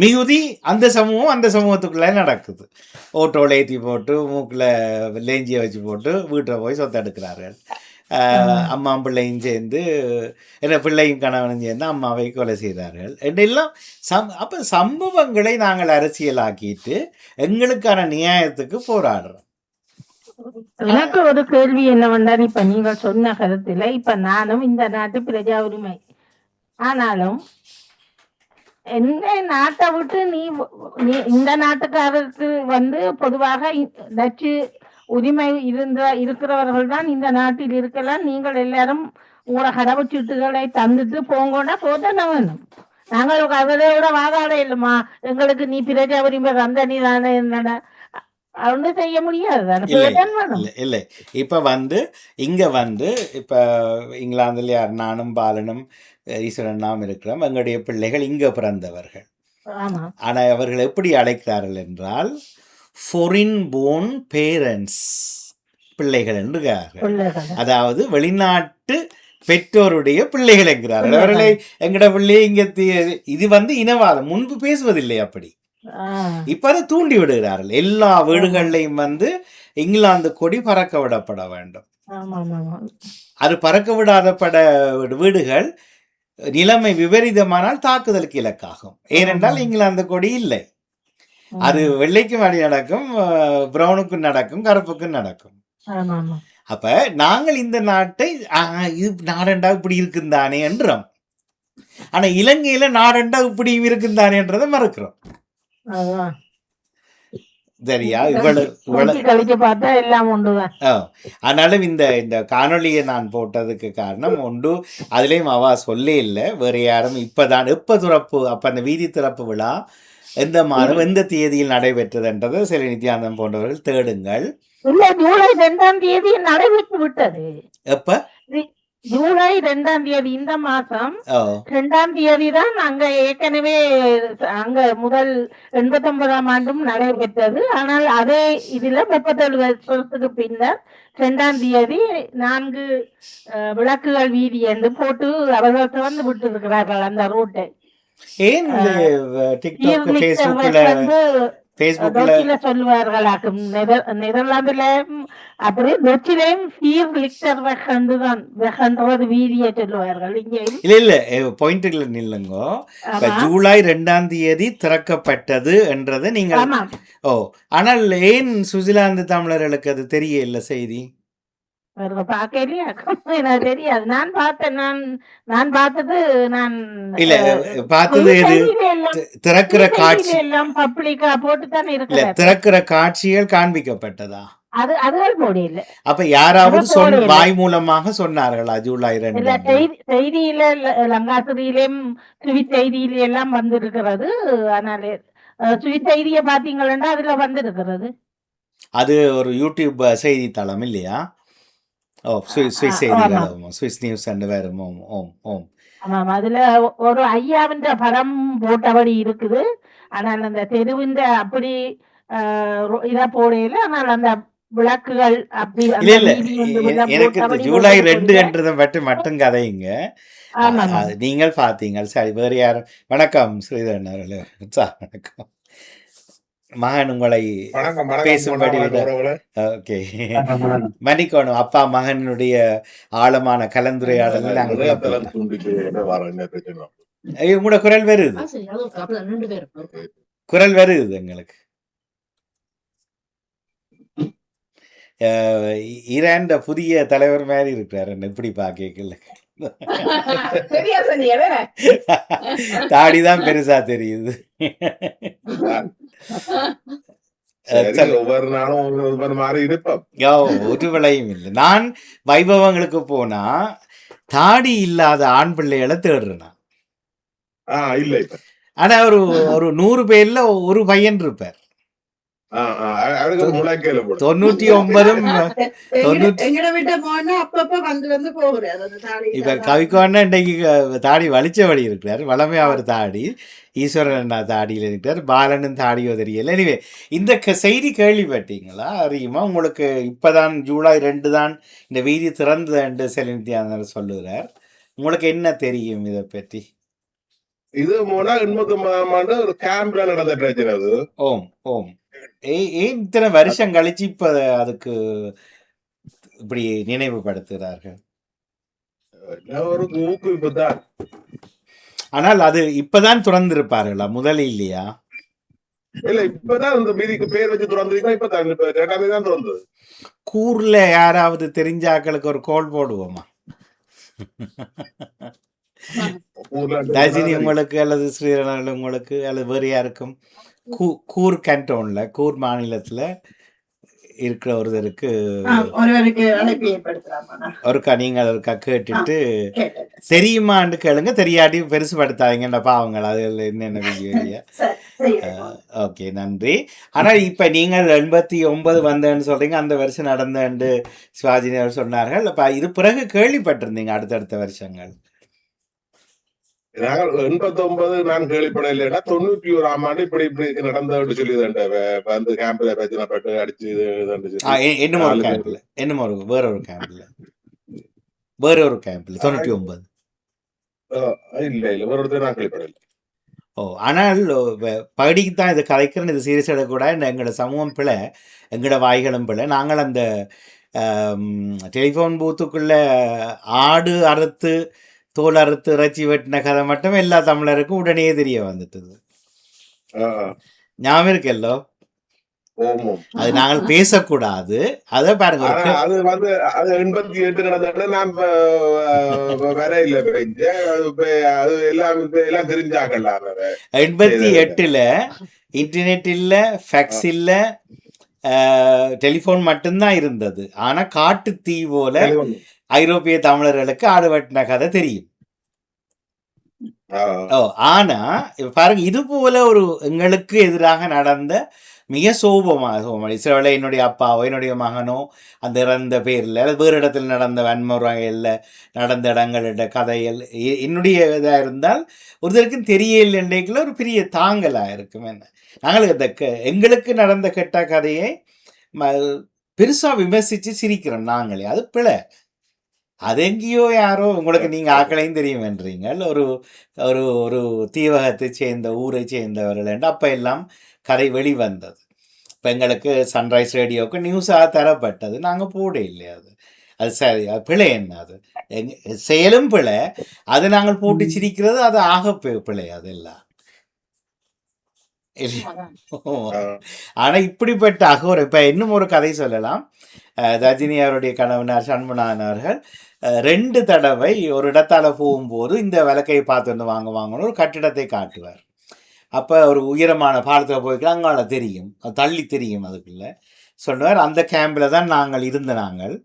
மிகுதி அந்த சமூகத்துக்குள்ளே நடக்குது. ஓட்டோவில் ஏற்றி போட்டு மூக்கில் லேஞ்சியை வச்சு போட்டு வீட்டை போய் சொத்தை எடுக்கிறார்கள். அம்மா பிள்ளையும் சேர்ந்து என்ன பிள்ளையும் கணவனும் சேர்ந்து அம்மாவை கொலை செய்கிறார்கள் என்றெல்லாம் அப்போ சம்பவங்களை நாங்கள் அரசியலாக்கிட்டு எங்களுக்கான நியாயத்துக்கு போராடுறோம். எனக்கு ஒரு கேள்வி என்னவென்றால், இப்ப நீங்க சொன்ன கருத்துல இப்ப நானும் இந்த நாட்டு பிரஜா உரிமை, ஆனாலும் எந்த நாட்டை விட்டு நீ இந்த நாட்டுக்காரருக்கு பொதுவாக டச்சு உரிமை இருக்கிறவர்கள் தான் இந்த நாட்டில் இருக்கலாம். நீங்கள் எல்லாரும் உங்களோட கடவுச்சீட்டுகளை தந்துட்டு போங்கன்னா போதானே வேணும். நாங்கள் அதோட வாதாட இல்லைம்மா, எங்களுக்கு நீ பிரஜா உரிமை தந்த நீ தானே என்னடா ஒன்றும் செய்ய முடியாது. இல்லை இப்ப இங்க இப்ப இங்கிலாந்துல யார் நானும் பாலனும் ஈஸ்வரனாம் இருக்கிறோம். எங்களுடைய பிள்ளைகள் இங்க பிறந்தவர்கள். ஆனா அவர்கள் எப்படி அழைக்கிறார்கள் என்றால் ஃபாரின் போர்ன் பேரண்ட்ஸ் பிள்ளைகள் என்கிறார்கள். அதாவது வெளிநாட்டு பெற்றோருடைய பிள்ளைகள் என்கிறார்கள். அவர்களை எங்கட பிள்ளை இங்க இது இனவாதம். முன்பு பேசுவதில்லை அப்படி. இப்ப அதை தூண்டி விடுகிறார்கள். எல்லா வீடுகள்லையும் இங்கிலாந்து கொடி பறக்க விடப்பட வேண்டும். அது பறக்க விடாதப்பட வீடுகள் நிலைமை விபரீதமானால் தாக்குதலுக்கு இலக்காகும். ஏனென்றால் இங்கிலாந்து கொடி இல்லை. அது வெள்ளைக்கும் அடி நடக்கும், பிரவுனுக்கும் நடக்கும், கருப்புக்கும் நடக்கும். அப்ப நாங்கள் இந்த நாட்டை நாடண்டா இப்படி இருக்குந்தானே என்றோம். ஆனா இலங்கையில நாடண்டா இப்படி இருக்குந்தானே என்றதை மறுக்கிறோம். சரியா? ஆனாலும் இந்த காணொலியை நான் போட்டதுக்கு காரணம் ஒன்று, அதுலயும் அவ சொல்ல இல்லை, வேற யாரும் எப்ப துறப்பு, அப்ப அந்த வீதி திறப்பு விழா எந்த மாதம் எந்த தேதியில் நடைபெற்றதுன்றதை சில நித்யானந்தம் போன்றவர்கள் தேடுங்கள். ஜூலை 2ஆம் தேதி நடைபெற்று விட்டது. எப்ப? ஜூலை 2ஆம் தேதி, இந்த மாசம் 2ஆம் தேதி தான் அங்க ஏற்கனவே அங்க முதல் 89ஆம் ஆண்டும் நடைபெற்றது. ஆனால் அதே இதுல 37 வருஷத்துக்கு பின்னர் 2ஆம் தேதி 4 விளக்குகள் வீதி என்று போட்டு அவர்கள் திறந்து விட்டு இருக்கிறார்கள் அந்த ரூட்டை. ஏன் டிக்டாக் சொல்லுவார்களாக்கும். நெதர்லாந்துல அப்படி டொச்சிலையும் வீதியை சொல்லுவார்கள். இல்ல பாயிண்ட்ல நில்லுங்க. ஜூலை 2ஆம் தேதி திறக்கப்பட்டது என்றது நீங்க. ஆனால் ஏன் சுவிட்சர்லாந்து தமிழர்களுக்கு அது தெரியல செய்தி? தெரியாது. நான் பார்த்தது திறக்கிற காட்சி எல்லாம் பப்ளிக்கா போட்டுத்தானே இல்ல, திறக்கிற காட்சிகள் காண்பிக்கப்பட்டதா? அதுகள் முடியல. அப்ப யாராவது வாய் மூலமாக சொன்னார்களா? ஜூலை 2 செய்தியில லங்காசுரியிலும் சுவிட் செய்தியில எல்லாம் வந்திருக்கிறது. அதனால சுவிட் செய்தியை பாத்தீங்கன்னா அதுல வந்திருக்கிறது. அது ஒரு யூடியூப் செய்தித்தளம் இல்லையா? சுவிஸ் செய்திகள், சுவிஸ் நியூஸ் வேறும். அதுல ஒரு ஐயாவின் படம் போட்டபடி இருக்குது. ஆனால் அந்த தெருவின் அப்படி இதா போடையில, ஆனால் அந்த விளக்குகள் அப்படி எனக்கு ஜூலை 2 என்றதை மட்டும் கதையுங்க. நீங்கள் பாத்தீங்க. சரி, வேறு யாரும்? வணக்கம் ஸ்ரீதரன் அவர்களே. வணக்கம் மகன், உங்களை பேசும்படி மன்னிக்கணும். அப்பா மகனுடைய ஆழமான கலந்துரையாடலில் நாங்கள் உங்களோட குரல் வருது எங்களுக்கு. ஈரான் புதிய தலைவர் மாதிரி இருக்கிறார். எப்படி பாக்கல சரியா சொன்னீங்க வேற. தாடி தான் பெருசா தெரியுது. சரி, ஒவ்வொரு நாளும் ஒவ்வொரு மாதிரி இருப்போம். ஒரு விலையும் இல்லை. நான் வைபவங்களுக்கு போனா தாடி இல்லாத ஆண் பிள்ளைகளை தேடுறேன். இல்ல இப்ப ஆனா ஒரு 100 பேர்ல ஒரு பையன் இருப்பார். அதுக்கு முளைக்கல போல. 99 எங்கட வீட்டை போனா அப்பப்ப வந்து போகிறார் அந்த தாடி. இப்ப கவிக்கோன்னா இன்றைக்கு தாடி வலிச்சபடி இருக்கிறார். வளமே அவர் தாடி ஈஸ்வரன் அண்ணா தாடியில் இருக்கிறார். பாலனும் தாடியோ தெரியல. எனவே இந்த செய்தி கேள்விப்பட்டீங்களா? அறியுமா உங்களுக்கு? இப்பதான் ஜூலை 2 தான் இந்த வீதி திறந்தது என்று செலினித்யானந்தர் சொல்லுகிறார். உங்களுக்கு என்ன தெரியும் இதை பற்றி? இது போனா 89 ஒரு கேம்ப்ல நடந்த பிரச்சனை அது. ஓம் ஓம். ஏன் இத்தனை வருஷம் கழிச்சு இப்ப அதுக்கு இப்படி நினைவுபடுத்துகிறார்கள்? ஒரு ஊக்குவிப்பு தான். ஆனால் அது இப்பதான் திறந்திருப்பார்களா? முதல்ல இல்லையா? இல்ல இப்பதான் இந்த மீதிக்கு பேர் வச்சு திறந்துருக்கா. இப்பதான் தான் திறந்தது. கூர்ல யாராவது தெரிஞ்சாக்களுக்கு ஒரு கோல் போடுவோமா? ரஜினி உங்களுக்கு அல்லது ஸ்ரீரங்கன் உங்களுக்கு அல்லது வேறு யாருக்கும் கூர் கேண்டோன்ல கூர் மாநிலத்துல இருக்கிற ஒருத்தருக்கு ஒருக்கா நீங்கள் ஒருக்கா கேட்டுட்டு தெரியுமான்னு கேளுங்க. தெரியாட்டி பெருசுபடுத்தாதீங்கன்ற பாவங்கள் அது என்னென்ன வீடியோ. ஓகே, நன்றி. ஆனால் இப்ப நீங்கள் 89 வந்தேன்னு சொல்றீங்க. அந்த வருஷம் நடந்தேன்னு சிவாஜினர் சொன்னார்கள். அப்ப இது பிறகு கேள்விப்பட்டிருந்தீங்க அடுத்தடுத்த வருஷங்கள்? நாங்கள் 89 நான் கேள்விப்படலைன்னா 91ஆம் ஆண்டு இப்படி நடந்ததுன்னு சொல்லி வந்து கேம்ப்ல பிரச்சனைப்பட்டு அடிச்சு என்னமோ ஒரு கேம்ப்ல வேற ஒரு கேம்ப்ல 99 இல்ல வேற ஒருத்தர் நான் கேள்விப்படல. ஆனால் படிக்கு தான் இது கலைக்கிறேன். இது சீரியஸ் எடுக்கக்கூடாது. எங்களோட சமூகம் பிள்ளை, எங்களோட வாய்களும் பிள்ளை. நாங்கள் அந்த டெலிஃபோன் பூத்துக்குள்ள ஆடு அறுத்து தோல் அறுத்து இறைச்சி வெட்டின கதை மட்டும் எல்லா தமிழருக்கும் உடனே தெரிய வந்துட்டது. ஞாபகம் இருக்கல்லோ? அது நாங்கள் பேசக்கூடாது. அத பாருங்க. அது வந்து 88 நடந்தது. நான் வேற இல்ல அது எல்லாம் தெரிஞ்சாக்கலாம். 88ல இன்டர்நெட் இல்ல, ஃபேக்ஸ் இல்ல, டெலிஃபோன் மட்டும்தான் இருந்தது. ஆனா காட்டு தீ போல ஐரோப்பிய தமிழர்களுக்கு ஆடு வெட்டின கதை தெரியும். ஆனா பாருங்க, இது போல ஒரு எங்களுக்கு எதிராக நடந்த மிக சோபமாக இஸ்ரவேல என்னுடைய அப்பாவோ என்னுடைய மகனோ அந்த இறந்த பேரில் அல்லது வேறு இடத்துல நடந்த வன்முறையில் நடந்த இடங்களோட கதைகள் என்னுடைய இதாக இருந்தால் ஒருத்தருக்கும் தெரியல என்றைக்குள்ள ஒரு பெரிய தாங்கலாக இருக்கும். என்ன நாங்கள் இந்த எங்களுக்கு நடந்த கெட்ட கதையை பெருசாக விமர்சித்து சிரிக்கிறோம் நாங்களே. அது பிழை. அது எங்கேயோ யாரோ உங்களுக்கு நீங்கள் ஆக்களையும் தெரியுமென்றீங்க. ஒரு ஒரு ஒரு தீவகத்தை சேர்ந்த ஊரை சேர்ந்தவர்கள் என்று அப்போ எல்லாம் கதை வெளிவந்தது. இப்போ எங்களுக்கு சன்ரைஸ் ரேடியோவுக்கு நியூஸாக தரப்பட்டது. நாங்கள் போட இல்லையா? அது சரி, அது பிழை. என்ன அது செயலும் பிழை. அது நாங்கள் போட்டு சிரிக்கிறது அது ஆக பிழை. அதெல்லாம் ஆனா இப்படிப்பட்ட அகோர இப்ப இன்னும் ஒரு கதை சொல்லலாம். ரஜினி அவருடைய கணவனார் சண்முகநாதன் அவர்கள் 2 தடவை ஒரு இடத்தால போகும்போது இந்த விளக்கையை பார்த்து வந்து வாங்கணும்னு ஒரு கட்டிடத்தை காட்டுவார். அப்போ ஒரு உயரமான பாலத்தில் போய்க்கலாம், அங்கால தெரியும், தள்ளி தெரியும். அதுக்குள்ள சொன்னார், அந்த கேம்பில் தான் நாங்கள் நாங்கள்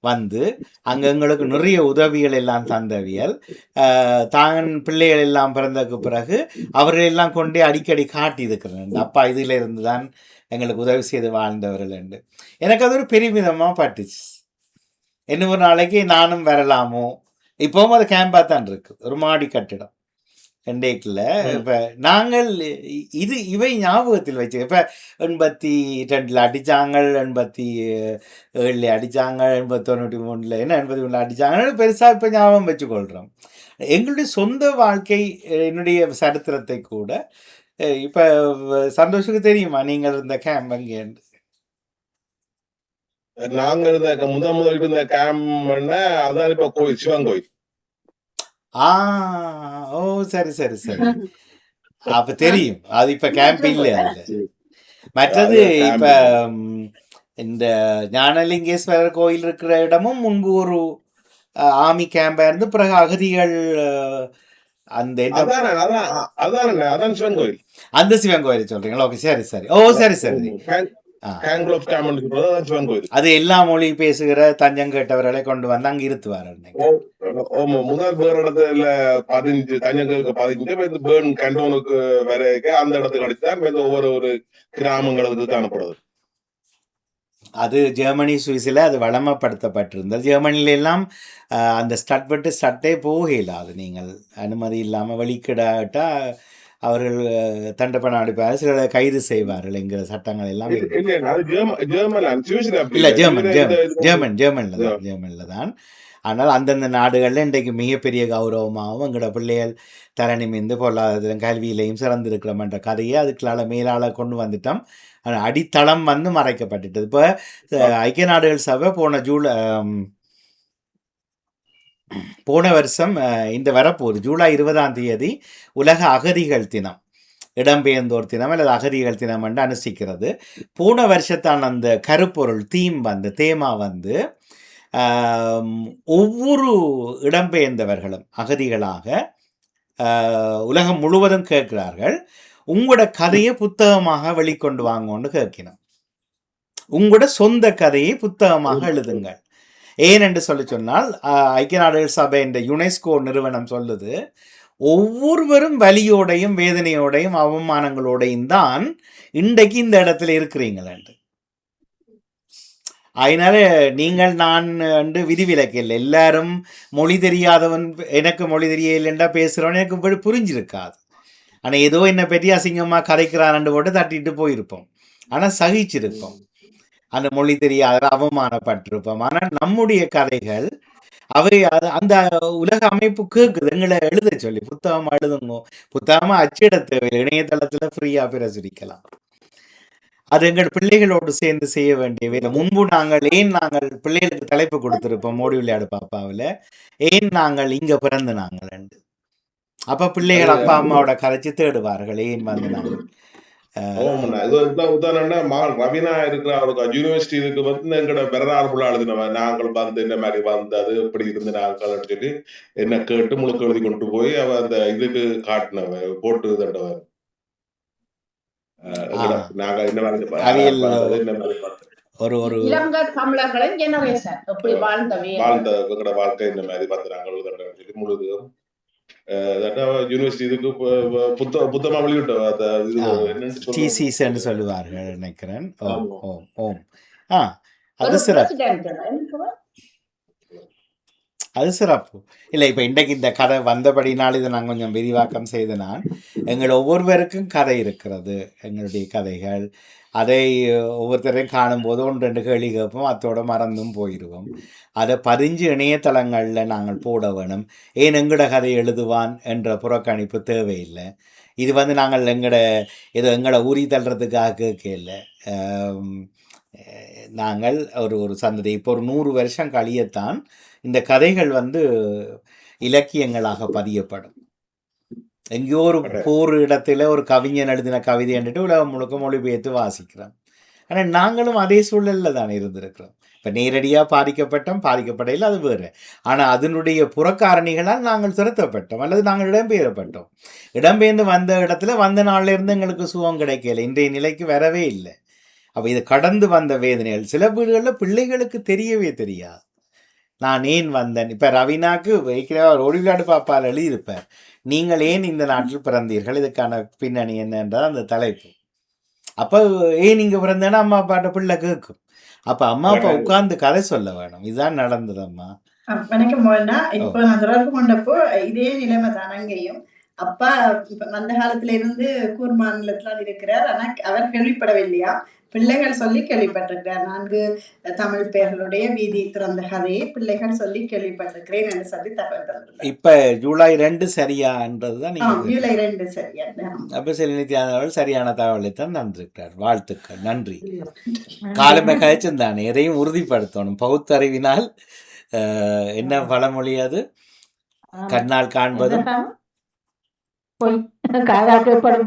வந்து அங்கே எங்களுக்கு நிறைய உதவிகள் எல்லாம் தந்தவியல். தான் பிள்ளைகள் எல்லாம் பிறந்ததுக்கு பிறகு அவர்களெல்லாம் கொண்டே அடிக்கடி காட்டி இருக்கிறேன். அப்பா இதில் இருந்து தான் எங்களுக்கு உதவி செய்து வாழ்ந்தவர்கள் என்று எனக்கு அது ஒரு பெருமிதமாக பட்டுச்சு. இன்னும் ஒரு நாளைக்கு நானும் வரலாமோ. இப்போவும் அது கேம்பாக தான் இருக்கு, ஒரு மாடி கட்டிடம் ரெண்டேக்கில். இப்போ நாங்கள் இவை ஞாபகத்தில் வச்சு இப்போ 82 அடித்தாங்க, 87 அடித்தாங்க, 93 என்ன 83 அடித்தாங்க, பெருசாக இப்போ ஞாபகம் வச்சுக்கொள்கிறோம். எங்களுடைய சொந்த வாழ்க்கை என்னுடைய சரித்திரத்தை கூட இப்போ சந்தோஷத்துக்கு தெரியுமா நீங்கள் இருந்த கேம்ப் அங்கேண்டு? நாங்கள் இருந்த முதல் இருந்த கேம்ப் அதான் இப்போ கோயில், சிவன் கோயில். ஓ சரி சரி சரி, அப்ப தெரியும். அது இப்ப கேம்ப் இல்லை அதுல. மற்றது இப்ப இந்த ஞானலிங்கேஸ்வரர் கோயில் இருக்கிற இடமும் முன்பு ஒரு ஆர்மி கேம்பா இருந்து பிறகு அகதிகள் அந்த என்ன அதான் சிவன் கோயில். அந்த சிவன் கோயில் சொல்றீங்களா? ஓகே, சரி சரி. ஓ சரி சரி. சிவன் கோயில். அது எல்லா மொழி பேசுகிற தஞ்சம் கேட்டவர்களை கொண்டு வந்து அங்க இருத்துவார். முதல் பேர் இடத்துல 15 தஞ்சங்களுக்கு 15 பேர்ன் கண்டோனுக்கு வரைக்கும் அந்த இடத்துக்கு அடித்தான் ஒவ்வொரு கிராமங்களுக்கு காணப்படுது. அது ஜெர்மனி சுவிஸில் அது வளமப்படுத்தப்பட்டிருந்தது. ஜெர்மனில எல்லாம் அந்த ஸ்டட்டே போகல. அது நீங்கள் அனுமதி இல்லாமல் வெளிக்கிடாட்டா அவர்கள் தண்டப்பணம் அடிப்பார்கள், சில கைது செய்வார்கள் என்கிற சட்டங்கள் எல்லாம் இல்லை. ஜெர்மனில் தான். ஆனால் அந்தந்த நாடுகளில் இன்றைக்கு மிகப்பெரிய கௌரவமாகவும் எங்களோட பிள்ளைகள் தலை நிமிர்ந்து பொருளாதாரத்திலும் கல்வியிலையும் சிறந்திருக்கிறோம்ன்ற கதையை அதுக்குள்ளால மேலால் கொண்டு வந்துட்டோம். அடித்தளம் வந்து மறைக்கப்பட்டுட்டது. இப்போ ஐக்கிய நாடுகள் சபை போன வருஷம் இந்த வரப்போகுது ஜூலை 20 உலக அகதிகள் தினம், இடம்பெயர்ந்தோர் தினம் அல்லது அகதிகள் தினம் என்று அனுஷ்டிக்கிறது. போன வருஷத்தான் அந்த கருப்பொருள் தேமா வந்து ஒவ்வொரு இடம்பெயர்ந்தவர்களும் அகதிகளாக உலகம் முழுவதும் கேட்கிறார்கள், உங்களோட கதையை புத்தகமாக வெளிக்கொண்டு வாங்கன்னு கேட்கணும். உங்களோட சொந்த கதையை புத்தகமாக எழுதுங்கள். ஏன் என்று சொன்னால் ஐக்கிய நாடுகள் சபை என்ற யுனெஸ்கோ நிறுவனம் சொல்லுது, ஒவ்வொருவரும் வலியோடையும் வேதனையோடையும் அவமானங்களோடையும் தான் இன்றைக்கு இந்த இடத்துல இருக்கிறீங்கள் என்று. அதனால நீங்கள் நான் என்று விதிவிலக்கு இல்லை. எல்லாரும் மொழி தெரியாதவன், எனக்கு மொழி தெரியலைன்றா பேசுகிறவன் எனக்கு புரிஞ்சிருக்காது. ஆனால் ஏதோ என்னை பற்றி அசிங்கமாக கதைக்கிறான்னு போட்டு தட்டிட்டு போயிருப்போம். ஆனால் சகிச்சிருப்போம். அந்த மொழி தெரியாத அவமானப்பட்டிருப்போம். ஆனால் நம்முடைய கதைகள் அவை அந்த உலக அமைப்பு கேட்குது, எங்களை எழுத சொல்லி புத்தகமாக எழுதுங்க. புத்தகமாக அச்சிட தேவையில்லை, இணையதளத்தில் ஃப்ரீயாக பிரசுரிக்கலாம். அது எங்கள் பிள்ளைகளோடு சேர்ந்து செய்ய வேண்டிய வேலை. முன்பு நாங்கள் பிள்ளைகளுக்கு தலைப்பு கொடுத்துருப்போம் மோடி விளையாடு பாப்பாவில், ஏன் நாங்கள் இங்கே பிறந்து நாங்கள் என்று. அப்போ பிள்ளைகள் அப்பா அம்மாவோட கதைச்சு தேடுவார்கள், ஏன் வந்து நாங்கள். ரவினா இருக்கிற யூனிவர்சிட்டி இருக்கு வந்து எங்கட பிறநாள் எழுதினவன், நாங்கள் வந்து என்ன மாதிரி வந்தது எப்படி இருந்து நாங்கள் சொல்லி என்ன கேட்டு முழுக்க எழுதி கொண்டு போய் அவ அந்த இதுக்கு காட்டினவன் போட்டு தண்டவன். நாங்க என்ன ஒரு இலங்கை தமிழர்களின் ஜெனரேஷன் எப்படி வாழ்ந்த வாழ்க்கை இந்த மாதிரி வந்து நாங்கள் சொல்லி முழுதும் யூனிவர்சிட்டி இதுக்கு புத்தகமா வெளியிட்டோம் டிசிஸ்ன்னு சொல்லுவார்கள் நினைக்கிறேன். அது சிறப்பு, அது சிறப்பு இல்லை. இப்போ இன்றைக்கு இந்த கதை வந்தபடினால் இதை நான் கொஞ்சம் விரிவாக்கம் செய்தனால், எங்கள் ஒவ்வொருவருக்கும் கதை இருக்கிறது, எங்களுடைய கதைகள். அதை ஒவ்வொருத்தரையும் காணும்போது 1-2 கேள்வி கேட்போம், அதோட மறந்தும் போயிடுவோம். அதை பதிஞ்சு இணையதளங்களில் நாங்கள் போட வேணும். ஏன் எங்களோட கதை எழுதுவான் என்ற புறக்கணிப்பு தேவையில்லை. இது வந்து நாங்கள் எங்களோட ஊறி தள்ளுறதுக்காக கேட்கல. நாங்கள் ஒரு சந்ததி இப்போ ஒரு 100 வருஷம் கழியத்தான் இந்த கதைகள் வந்து இலக்கியங்களாக பதியப்படும். எங்கேயோ ஒரு போர் இடத்துல ஒரு கவிஞன் எழுதின கவிதை என்றிட்டு உலகம் முழுக்க மொழிபெயர்த்து வாசிக்கிறோம். ஆனால் நாங்களும் அதே சூழலில் தான் இருந்திருக்கிறோம். இப்போ நேரடியாக பாதிக்கப்படையில் அது வேறு. ஆனால் அதனுடைய புறக்காரணிகளால் நாங்கள் துரத்தப்பட்டோம் அல்லது நாங்கள் இடம்பெயரப்பட்டோம். இடம்பெயர்ந்து வந்த இடத்துல வந்த நாளில் இருந்து எங்களுக்கு சுகம் கிடைக்கல, இன்றைய நிலைக்கு வரவே இல்லை. அப்போ இது கடந்து வந்த வேதனைகள் சில வீடுகளில் பிள்ளைகளுக்கு தெரியவே தெரியாது. நான் ஏன் வந்தேன். இப்போ ரவீனாக்கு வைக்கிறவர் ஓடி விளையாடு பாப்பால் எழுதியிருப்பார், நீங்கள் ஏன் இந்த நாட்டில் பிறந்தீர்கள், இதுக்கான பின்னணி என்னன்றது அந்த தலைப்பு. அப்போ ஏன் இங்கே பிறந்தேன்னா அம்மா அப்பாட்ட பிள்ளை கேட்கும். அப்போ அம்மா அப்பா உட்கார்ந்து கதை சொல்ல வேணும், இதுதான் நடந்ததம்மா. வணக்கம் மோனா. இப்போ நான் தொடர்பு கொண்டப்போ இதே நிலைமை தான் அங்கேயும். அப்பா அந்த காலத்துல இருந்து கூர் மாநிலத்துல இருக்கிறார். ஆனா அவர் கேள்விப்படவில்லையா, பிள்ளைகள் சொல்லி கேள்விப்பட்டிருக்கிறார். 4 தமிழ் பெயர்களுடைய வீதி திறந்த கதையை பிள்ளைகள் சொல்லி கேள்விப்பட்டிருக்கிறேன் என்று சொல்லி தகவல். இப்ப ஜூலை 2 சரியான்றதுதான் ஜூலை 2 சரியா. அப்ப நித்யானந்தர்கள் சரியான தகவலை தான் தந்திருக்கிறார். வாழ்த்துக்கள், நன்றி. காலமே கழிச்சிருந்தானே, எதையும் உறுதிப்படுத்தணும். பகுத்தறிவினால் என்ன பழமொழி அது, கண்ணால் காண்பதும்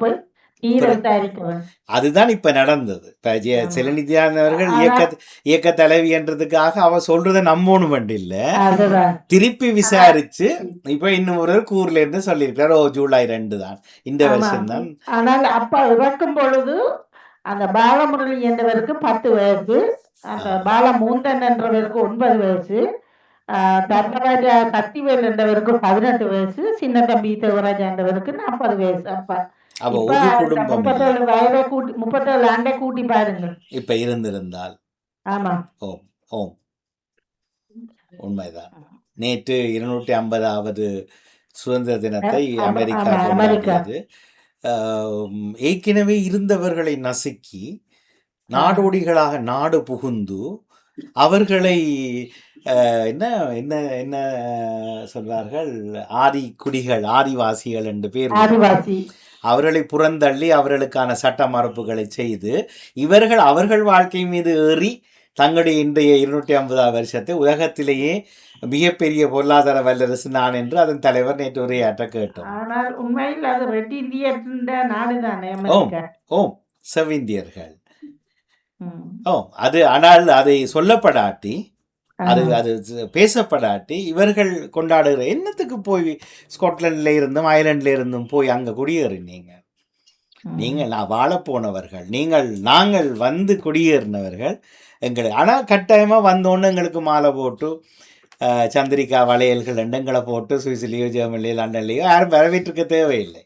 போய் ஈரல் தயாரிக்கிறேன். அதுதான் இப்ப நடந்தது. இப்ப ஆமா. செலநிதியானவர்கள் ஆனா இயக்க தலைவி என்றதுக்காக அவ சொல்றத நம்பணும் இல்ல, அதுதான். திருப்பி விசாரிச்சு இப்ப இன்னும் ஒரு கூர்ல இருந்து சொல்லியிருக்காரு, ஓ ஜூலை 2 தான் இந்த ஆமா. வருஷம் தான். ஆனால் அப்ப இறக்கும் பொழுது அந்த பாலமுரளி என்றவருக்கு 10 வயசு, அந்த பாலமூந்தன் என்றவருக்கு 9 வயசு, தர்மராஜா சக்திவேல் என்றவருக்கு 18 வயசு, சின்ன தம்பி தேவராஜா என்றவருக்கு 40 வயசு. அப்ப இப்ப ஒரு இந்த குடும்பம் இல்லை 37 வயதை கூட்டி 37 ஆண்டை கூட்டி பாருங்க. இப்ப இருந்திருந்தால். ஆமா. ஓம் ஓம் உண்மைதான். நேற்று 250வது சுதந்திர தினத்தை அமெரிக்கா ஆமா, அமெரிக்கா. கொண்டாடியது. ஏற்கனவே இருந்தவர்களை நசுக்கி நாடோடிகளாக நாடு புகுந்து அவர்களை என்ன என்ன என்ன சொல்வார்கள், ஆதிக்குடிகள், ஆதிவாசிகள் என்று பேர், ஆதிவாசி அவர்களை புறந்தள்ளி அவர்களுக்கான சட்ட மறுப்புகளை செய்து அவர்கள் வாழ்க்கை மீது ஏறி தங்களுடைய இன்றைய 250வது வருஷத்தை உலகத்திலேயே மிகப்பெரிய பொருளாதார வல்லரசு நான் என்று அதன் தலைவர் நேற்று உரையாற்ற கேட்டோம். ஆனால் உண்மையில் அது ரெட் இந்தியன் நாடுதானே ஓம் அமெரிக்கா. ஓம் செவிந்தியர்கள். ம். ஓம் அது, ஆனால் அதை சொல்லப்படாட்டி, அது ஆமா. அது பேசப்படாட்டி இவர்கள் கொண்டாடுகிற என்னத்துக்கு போய் ஸ்காட்லாண்டில் இருந்தும் அயர்லாண்டில் இருந்தும் போய் அங்கே குடியேறினீங்க? நீங்கள் நான் வாழப்போனவர்கள், நாங்கள் வந்து குடியேறினவர்கள் எங்களை. ஆனால் கட்டாயமாக வந்தோன்னு எங்களுக்கு மாலை போட்டு சந்திரிகா வளையல்கள் எங்களை போட்டு சுவிஸ்லேயோ ஜெர்மனிலேயோ லண்டன்லேயோ யாரும் வரவேற்றுக்க தேவையில்லை.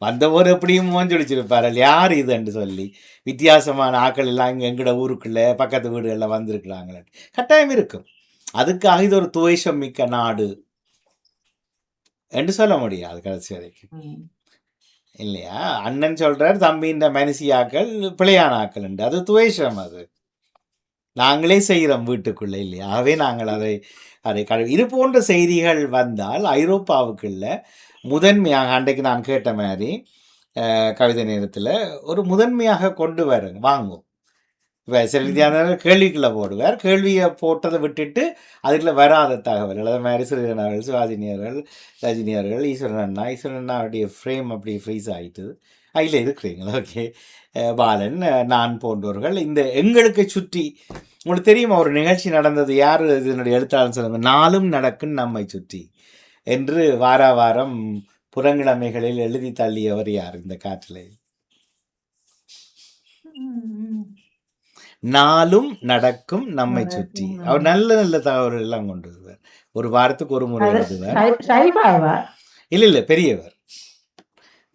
வந்தபோது எப்படியும் மோஞ்சொடிச்சிருப்பார்கள், யார் இதுன்னு சொல்லி. வித்தியாசமான ஆக்கள் எல்லாம் இங்கே எங்களோட ஊருக்குள்ளே பக்கத்து வீடுகளில் வந்திருக்கிறாங்களே, கட்டாயம் இருக்கும். அதுக்காக இது ஒரு துவேஷம் மிக்க நாடு என்று சொல்ல முடியாது கடைசி வரைக்கும், இல்லையா? அண்ணன் சொல்றார் தம்பின்ற மனுஷியாக்கள் பிழையான ஆக்கள் உண்டு, அது துவேஷம். அது நாங்களே செய்கிறோம் வீட்டுக்குள்ளே, இல்லையா? ஆகவே நாங்கள் அதை இது போன்ற செய்திகள் வந்தால் ஐரோப்பாவுக்குள்ள முதன்மையாக, அன்றைக்கு நான் கேட்ட மாதிரி கவிதை நேரத்தில் ஒரு முதன்மையாக கொண்டு வருங்க வாங்கும். இப்போ சில வித்தியாசம் கேள்விக்குள்ளே போடுவார், கேள்வியை போட்டதை விட்டுட்டு அதுக்குள்ள வராத தகவல்கள், அதை மாதிரி சிறிதரன் அவர்கள், சிவாஜினியர்கள், ரஜினியர்கள், ஈஸ்வரன் அண்ணாவுடைய ஃப்ரேம் அப்படி ஃப்ரீஸ் ஆகிட்டுது. அதில் இருக்கிறீங்களா? ஓகே. பாலன், நான் போன்றவர்கள் இந்த எங்களுக்கு சுற்றி. உங்களுக்கு தெரியுமா ஒரு நிகழ்ச்சி நடந்தது, யார் இதனுடைய எழுத்தாளர் சொல்லுங்க, நாளும் நடக்கும் நம்மை சுற்றி என்று வாரம் புறங்கிழமைகளில் எழுதி தள்ளியவர் யார் இந்த காற்றில்? நாளும் நடக்கும் நம்மை சுற்றி. அவர் நல்ல நல்ல தகவல்கள் எல்லாம் கொண்டு வருவார். ஒரு வாரத்துக்கு ஒரு முறை எழுதுவார். இல்லை, பெரியவர்,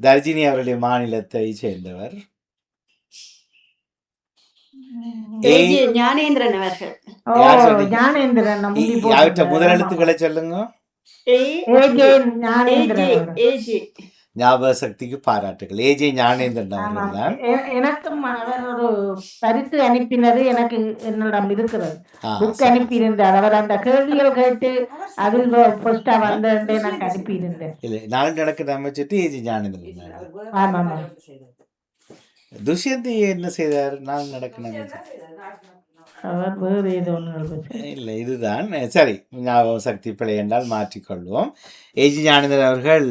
தர்ஜினி அவருடைய மாநிலத்தை சேர்ந்தவர். ஞானேந்திரன் அவர்கள். அவற்றை முதல் எழுத்துக்களை சொல்லுங்க. ஞாபக சக்திக்கு பாராட்டுகள். ஏஜே ஞானேந்திரன் அவர்கள் தான். எனக்கும் அவர் ஒரு பரிசு அனுப்பினது எனக்கு என்னிடம் இருக்கிறது, புக் அனுப்பியிருந்தார். அவர் அந்த கேள்விகள் கேட்டு அதில் ஃபர்ஸ்டா வந்து எனக்கு அனுப்பியிருந்தேன். இல்லை, நாள் நடக்க நம்ம சுற்றி ஏஜே ஞானேந்திரன். ஆமாம். துஷ்யந்தி என்ன செய்தார்? நாள் நடக்க இல்லை, இதுதான் சரி. ஞாபக சக்தி பிழை என்றால் மாற்றிக்கொள்வோம். ஏஜி ஞானேந்திரன் அவர்கள்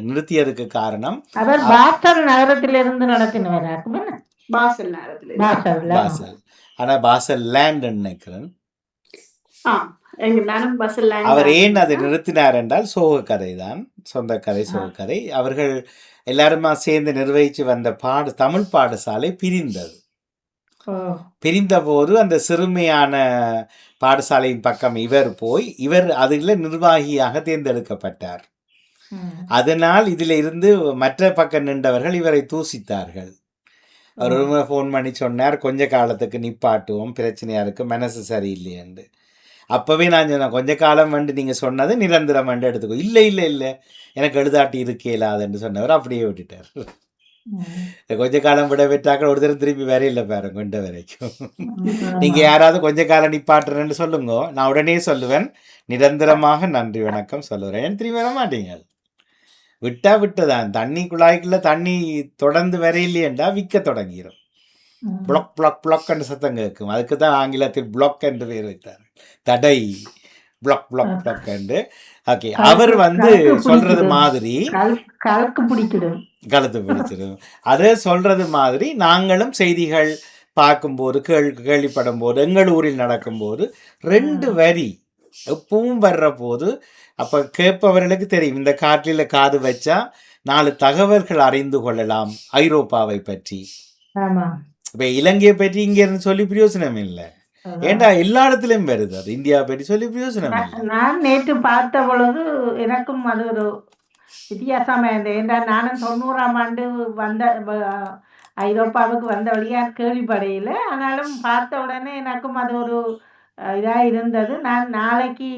நிறுத்தியதுக்கு காரணம், அவர் பாசல் நகரத்திலிருந்து நடத்தினவர். பாசல். ஆனா பாசல் லேண்ட் நினைக்கிறேன். அவர் ஏன் அதை நிறுத்தினார் என்றால் சோக கதை தான், சொந்த கதை, சோக கதை. அவர்கள் எல்லாருமா சேர்ந்து நிர்வகித்து வந்த தமிழ் பாடசாலை பிரிந்தது. பிரிந்த போது அந்த சிறுமியான பாடசாலையின் பக்கம் இவர் அதில் நிர்வாகியாக தேர்ந்தெடுக்கப்பட்டார். அதனால் இதில் இருந்து மற்ற பக்கம் நின்றவர்கள் இவரை தூசித்தார்கள். அவர் ஒரு முறை ஃபோன் பண்ணி சொன்னார், கொஞ்ச காலத்துக்கு நிப்பாட்டுவோம், பிரச்சனையா இருக்கு, மனசு சரியில்லை என்று. அப்பவே நான் சொன்னேன், கொஞ்ச காலம் வந்து நீங்க சொன்னது நிரந்தரம் வந்து எடுத்துக்கோ. இல்லை எனக்கு எழுதாட்டி இருக்கேலாதுன்னு சொன்னவர் அப்படியே விட்டுட்டார். கொஞ்ச காலம் விட விட்டாக்கள் ஒருத்தர் திரும்பி வேற இல்லை பாருங்க கொண்ட வரைக்கும். நீங்க யாராவது கொஞ்ச காலம் நிப்பாட்டுறேன்னு சொல்லுங்க, நான் உடனே சொல்லுவேன், நிரந்தரமாக நன்றி வணக்கம் சொல்லுவேன். திரும்பி வர மாட்டீங்க. விட்டதான். தண்ணி குழாய்க்குள்ள தண்ணி தொடர்ந்து வரையில்லையேண்டா விற்க தொடங்கிடும். பிளாக் பிளாக் பிளாக் என்று சத்தம் கேட்கும். அதுக்கு தான் ஆங்கிலத்தில் பிளாக் என்று பெயர் வைத்தார். தடை, பிளாக் பிளாக் பிளாக் ஓகே கலக்கு அவர் வந்து கலக்கு சொல்றது பிடிச்சிடும் மாதிரி கலக்கு பிடிச்சிடும். கழுத்து பிடிச்சிடும். அது சொல்றது மாதிரி நாங்களும் செய்திகள் பார்க்கும்போது கேள்விப்படும் போது எங்கள் ஊரில் நடக்கும்போது 2 வரி எப்பவும் வர்ற போது அப்ப கேட்பவர்களுக்கு தெரியும் இந்த காற்றில காது வச்சா 4 தகவல்கள் அறிந்து கொள்ளலாம் ஐரோப்பாவை பற்றி. ஆமா இப்ப இலங்கையை பற்றி இங்க இருந்து சொல்லி பிரயோசனம் இல்லை. அதான். ஏண்டா எல்லா இடத்துலயும் வருது அது. இந்தியாவை பற்றி சொல்லி பிரயோசனம் இல்லை. நான் நேற்று பார்த்த பொழுது எனக்கும் அது ஒரு வித்தியாசமா இருந்தது. ஏண்டா நானும் 90ஆம் ஆண்டு வந்த ஐரோப்பாவுக்கு வந்த வழியா கேள்விப்படையில, ஆனாலும் பார்த்த உடனே எனக்கும் அது ஒரு இதா இருந்தது. நான் நாளைக்கு